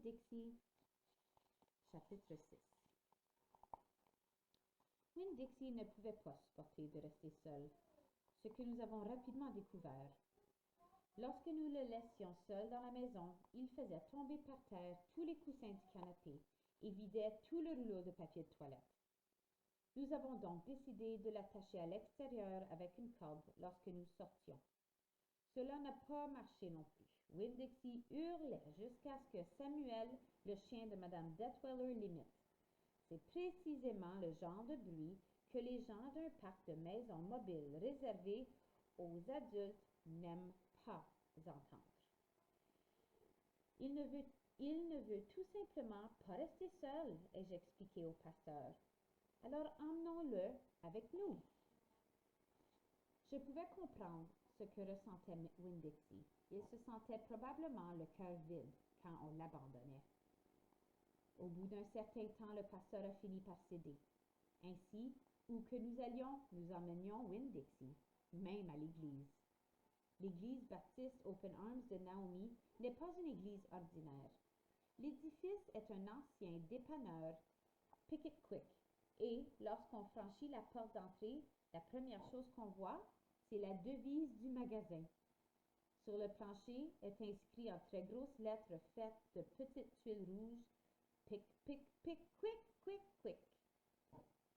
Winn-Dixie, chapitre 6. Winn-Dixie ne pouvait pas supporter de rester seul, ce que nous avons rapidement découvert. Lorsque nous le laissions seul dans la maison, il faisait tomber par terre tous les coussins du canapé et vidait tout le rouleau de papier de toilette. Nous avons donc décidé de l'attacher à l'extérieur avec une corde lorsque nous sortions. Cela n'a pas marché non plus. Winn-Dixie hurlait jusqu'à ce que Samuel, le chien de Madame Detweller, l'imite. C'est précisément le genre de bruit que les gens d'un parc de maisons mobiles réservé aux adultes n'aiment pas entendre. Il ne veut tout simplement pas rester seul, ai-je expliqué au pasteur. Alors emmenons-le avec nous. Je pouvais comprendre ce que ressentait Winn-Dixie. Il se sentait probablement le cœur vide quand on l'abandonnait. Au bout d'un certain temps, le pasteur a fini par céder. Ainsi, où que nous allions, nous emmenions Winn-Dixie, même à l'église. L'église baptiste Open Arms de Naomi n'est pas une église ordinaire. L'édifice est un ancien dépanneur Pick-it Quick et lorsqu'on franchit la porte d'entrée, la première chose qu'on voit, c'est la devise du magasin. Sur le plancher est inscrit en très grosses lettres faites de petites tuiles rouges Pick, pick, pick, quick, quick, quick.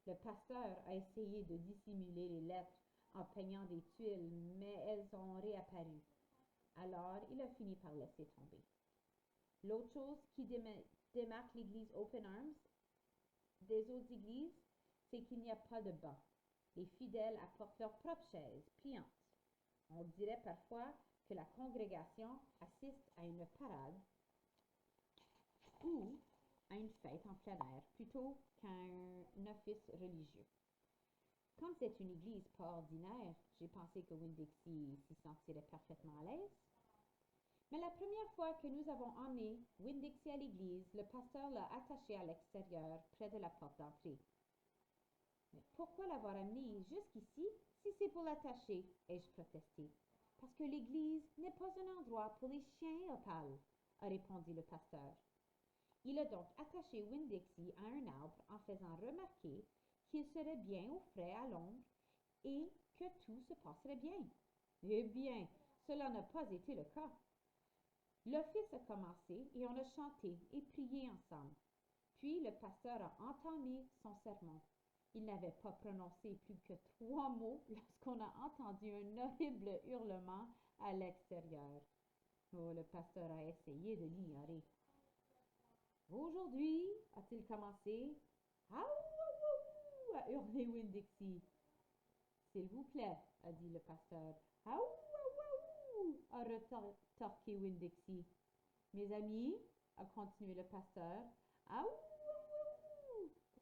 Le pasteur a essayé de dissimuler les lettres en peignant des tuiles, mais elles ont réapparu. Alors, il a fini par laisser tomber. L'autre chose qui démarque l'église Open Arms des autres églises, c'est qu'il n'y a pas de banc. Les fidèles apportent leurs propres chaises pliantes. On dirait parfois que la congrégation assiste à une parade ou à une fête en plein air plutôt qu'à un office religieux. Comme c'est une église pas ordinaire, j'ai pensé que Winn-Dixie s'y sentirait parfaitement à l'aise. Mais la première fois que nous avons emmené Winn-Dixie à l'église, le pasteur l'a attaché à l'extérieur, près de la porte d'entrée. Mais pourquoi l'avoir amené jusqu'ici si c'est pour l'attacher, ai-je protesté. Parce que l'église n'est pas un endroit pour les chiens, Opal, a répondu le pasteur. Il a donc attaché Winn-Dixie à un arbre en faisant remarquer qu'il serait bien au frais à l'ombre et que tout se passerait bien. Eh bien, cela n'a pas été le cas. L'office a commencé et on a chanté et prié ensemble. Puis le pasteur a entamé son sermon. Il n'avait pas prononcé plus que 3 mots lorsqu'on a entendu un horrible hurlement à l'extérieur. Oh, le pasteur a essayé de l'ignorer. Aujourd'hui, a-t-il commencé, a hurlé Winn-Dixie. S'il vous plaît, a dit le pasteur. A retorqué Winn-Dixie. Mes amis, a continué le pasteur,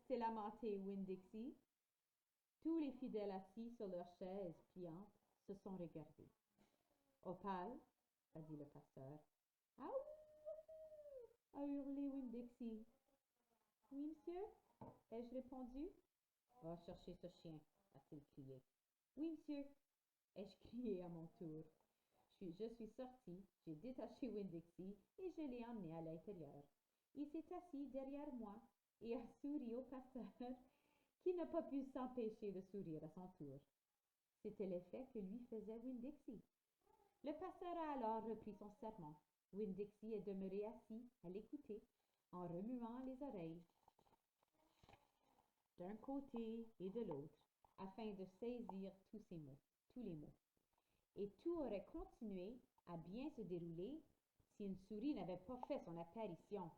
s'est lamenté Winn-Dixie. Tous les fidèles assis sur leurs chaises pliantes se sont regardés. Opal, a dit le pasteur. A hurlé Winn-Dixie. Oui, monsieur, ai-je répondu. Va chercher ce chien, a-t-il crié. Oui, monsieur, ai-je crié à mon tour. Je suis sorti, j'ai détaché Winn-Dixie et je l'ai emmené à l'intérieur. Il s'est assis derrière moi et a souri au pasteur, qui n'a pas pu s'empêcher de sourire à son tour. C'était l'effet que lui faisait Winn-Dixie. Le pasteur a alors repris son sermon. Winn-Dixie est demeuré assis à l'écouter, en remuant les oreilles d'un côté et de l'autre, afin de saisir tous les mots. Et tout aurait continué à bien se dérouler si une souris n'avait pas fait son apparition.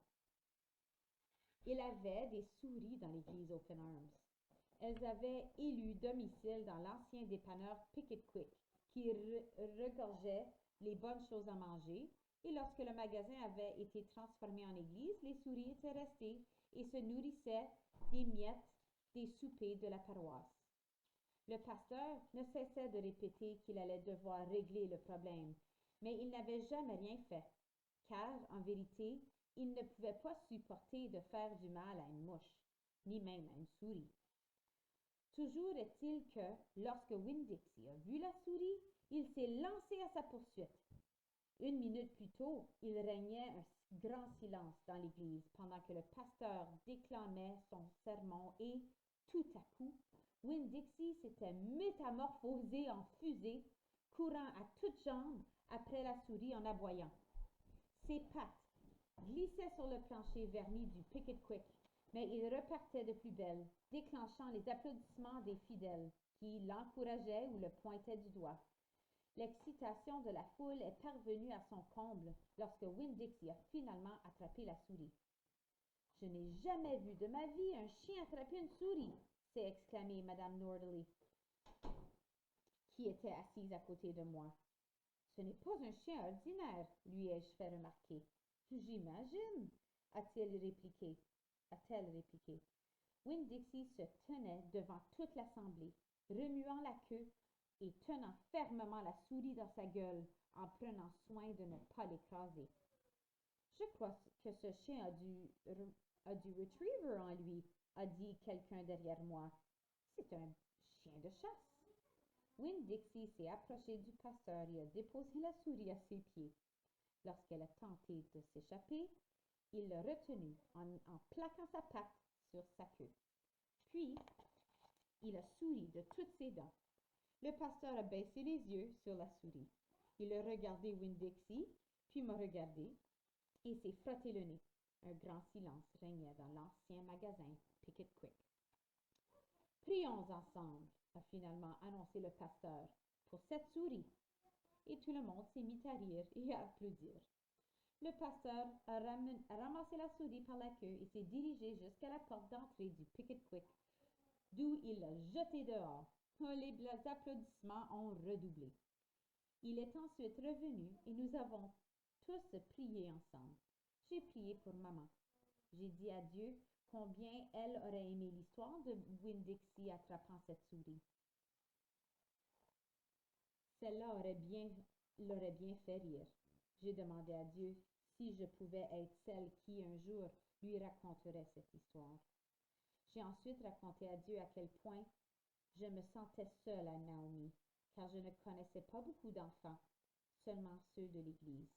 Il y avait des souris dans l'église Open Arms. Elles avaient élu domicile dans l'ancien dépanneur Pick-it Quick, qui regorgeait les bonnes choses à manger, et lorsque le magasin avait été transformé en église, les souris étaient restées et se nourrissaient des miettes des soupers de la paroisse. Le pasteur ne cessait de répéter qu'il allait devoir régler le problème, mais il n'avait jamais rien fait, car, en vérité, il ne pouvait pas supporter de faire du mal à une mouche, ni même à une souris. Toujours est-il que, lorsque Winn-Dixie a vu la souris, il s'est lancé à sa poursuite. Une minute plus tôt, il régnait un grand silence dans l'église pendant que le pasteur déclamait son sermon et, tout à coup, Winn-Dixie s'était métamorphosé en fusée, courant à toutes jambes après la souris en aboyant. Ses pattes glissaient sur le plancher verni du Picket Quick, mais il repartait de plus belle, déclenchant les applaudissements des fidèles, qui l'encourageaient ou le pointaient du doigt. L'excitation de la foule est parvenue à son comble lorsque Winn-Dixie a finalement attrapé la souris. « Je n'ai jamais vu de ma vie un chien attraper une souris !» s'est exclamée Madame Norderly, qui était assise à côté de moi. « Ce n'est pas un chien ordinaire, lui ai-je fait remarquer. »« J'imagine, a-t-elle répliqué. Winn-Dixie se tenait devant toute l'assemblée, remuant la queue et tenant fermement la souris dans sa gueule en prenant soin de ne pas l'écraser. « Je crois que ce chien a du retriever en lui, a dit quelqu'un derrière moi. C'est un chien de chasse. » Winn-Dixie s'est approchée du pasteur et a déposé la souris à ses pieds. Lorsqu'elle a tenté de s'échapper, il l'a retenue en plaquant sa patte sur sa queue. Puis, il a souri de toutes ses dents. Le pasteur a baissé les yeux sur la souris. Il a regardé Winn-Dixie, puis m'a regardé et s'est frotté le nez. Un grand silence régnait dans l'ancien magasin Picket Quick. « Prions ensemble, » a finalement annoncé le pasteur, « pour cette souris. » Et tout le monde s'est mis à rire et à applaudir. Le pasteur a ramassé la souris par la queue et s'est dirigé jusqu'à la porte d'entrée du Picket Quick, d'où il l'a jetée dehors. Les applaudissements ont redoublé. Il est ensuite revenu et nous avons tous prié ensemble. J'ai prié pour maman. J'ai dit à Dieu combien elle aurait aimé l'histoire de Winn-Dixie attrapant cette souris. Celle-là l'aurait bien fait rire. J'ai demandé à Dieu si je pouvais être celle qui, un jour, lui raconterait cette histoire. J'ai ensuite raconté à Dieu à quel point je me sentais seule à Naomi, car je ne connaissais pas beaucoup d'enfants, seulement ceux de l'Église.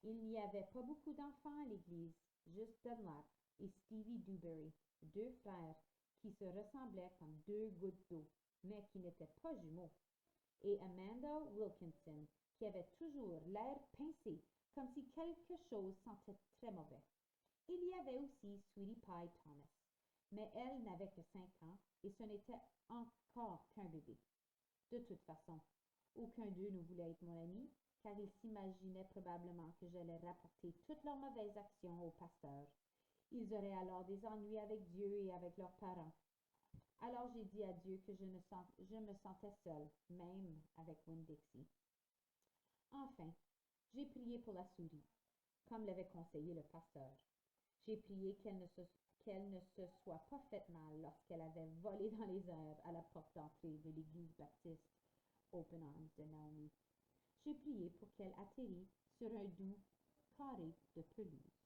Il n'y avait pas beaucoup d'enfants à l'Église, juste Dunlap et Stevie Dewberry, deux frères qui se ressemblaient comme deux gouttes d'eau, mais qui n'étaient pas jumeaux, et Amanda Wilkinson, qui avait toujours l'air pincé, comme si quelque chose sentait très mauvais. Il y avait aussi Sweetie Pie Thomas, mais elle n'avait que 5 ans et ce n'était encore qu'un bébé. De toute façon, aucun d'eux ne voulait être mon ami, car ils s'imaginaient probablement que j'allais rapporter toutes leurs mauvaises actions au pasteur. Ils auraient alors des ennuis avec Dieu et avec leurs parents. Alors j'ai dit à Dieu que je me sentais seule, même avec Winn-Dixie. Enfin, j'ai prié pour la souris, comme l'avait conseillé le pasteur. J'ai prié qu'elle ne se soit pas faite mal lorsqu'elle avait volé dans les airs à la porte d'entrée de l'église baptiste Open Arms de Naomi. J'ai prié pour qu'elle atterrît sur un doux carré de pelouse.